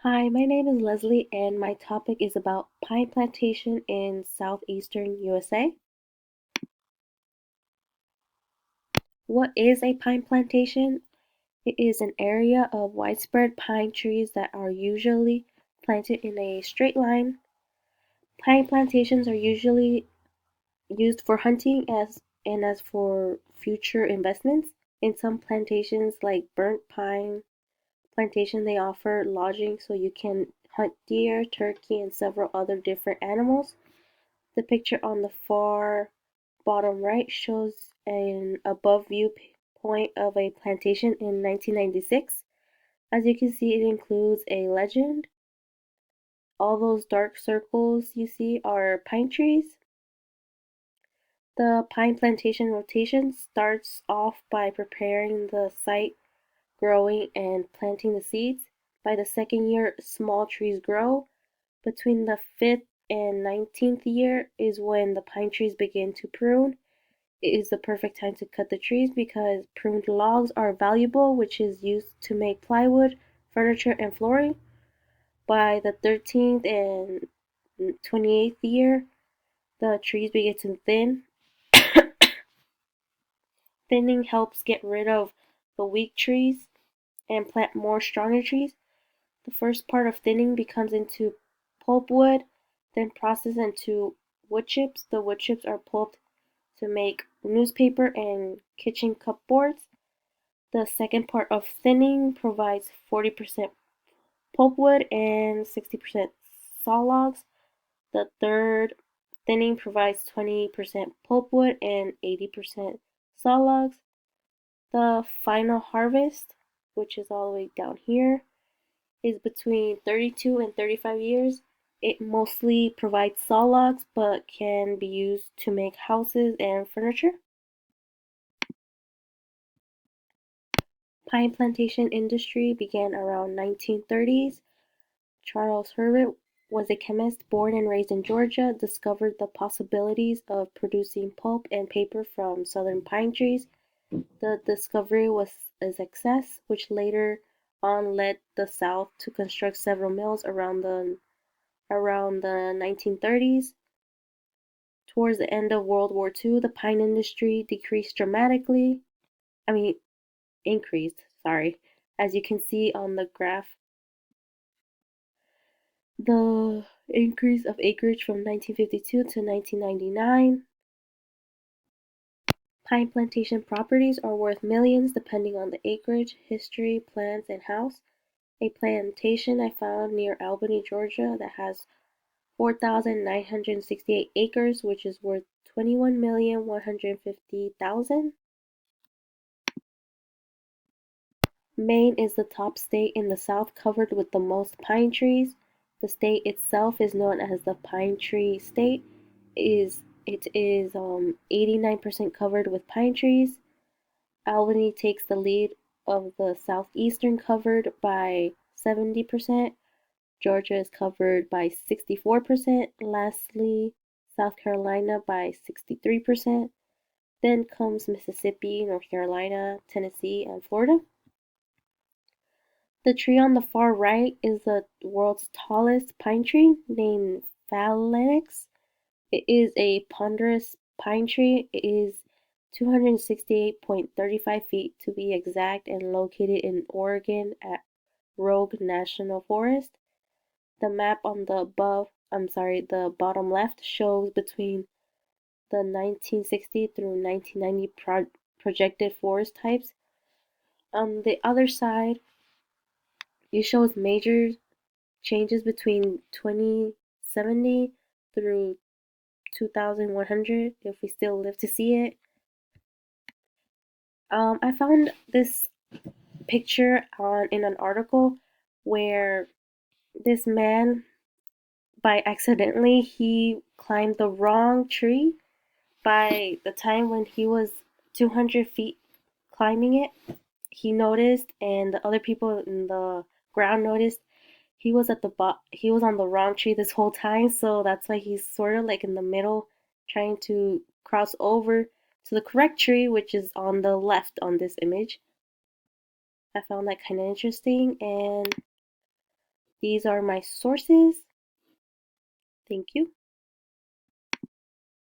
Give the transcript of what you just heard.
Hi, my name is Leslie, and my topic is about pine plantation in southeastern USA. What is a pine plantation? It is an area of widespread pine trees that are usually planted in a straight line. Pine plantations are usually used for hunting as for future investments. In some plantations, like burnt pine plantation, they offer lodging so you can hunt deer, turkey, and several other different animals. The picture on the far bottom right shows an above view point of a plantation in 1996. As you can see, it includes a legend. All those dark circles you see are pine trees. The pine plantation rotation starts off by preparing the site, growing and planting the seeds. By the second year, small trees grow. Between the fifth and 19th year is when the pine trees begin to prune. It is the perfect time to cut the trees because pruned logs are valuable, which is used to make plywood, furniture, and flooring. By the 13th and 28th year, the trees begin to thin. Thinning helps get rid of the weak trees and plant more stronger trees. The first part of thinning becomes into pulpwood, then processed into wood chips. The wood chips are pulped to make newspaper and kitchen cupboards. The second part of thinning provides 40% pulpwood and 60% sawlogs. The third thinning provides 20% pulpwood and 80% sawlogs. The final harvest, which is all the way down here, is between 32 and 35 years. It mostly provides sawlogs but can be used to make houses and furniture. Pine plantation industry began around 1930s. Charles Herbert was a chemist born and raised in Georgia, discovered the possibilities of producing pulp and paper from southern pine trees. The discovery was a success, which later on led the South to construct several mills around the 1930s. Towards the end of World War II, the pine industry decreased dramatically. I mean, increased, sorry. As you can see on the graph, the increase of acreage from 1952 to 1999. Pine plantation properties are worth millions depending on the acreage, history, plants, and house. A plantation I found near Albany, Georgia that has 4,968 acres, which is worth 21,150,000. Maine is the top state in the South covered with the most pine trees. The state itself is known as the Pine Tree State. It is 89% covered with pine trees. Albany takes the lead of the southeastern covered by 70%. Georgia is covered by 64%. Lastly, South Carolina by 63%. Then comes Mississippi, North Carolina, Tennessee, and Florida. The tree on the far right is the world's tallest pine tree, named Phalanx. It is a ponderous pine tree. It is 268.35 feet to be exact and located in Oregon at Rogue National Forest. The map on the bottom left shows between the 1960 through 1990 projected forest types. On the other side, it shows major changes between 2070 through 2100 if we still live to see it. I found this picture in an article where this man, by accidentally, he climbed the wrong tree. By the time when he was 200 feet climbing it, he noticed, and the other people in the ground noticed, he was on the wrong tree this whole time, so that's why he's sort of like in the middle trying to cross over to the correct tree, which is on the left on this image. I found that kind of interesting. And These are my sources. Thank you.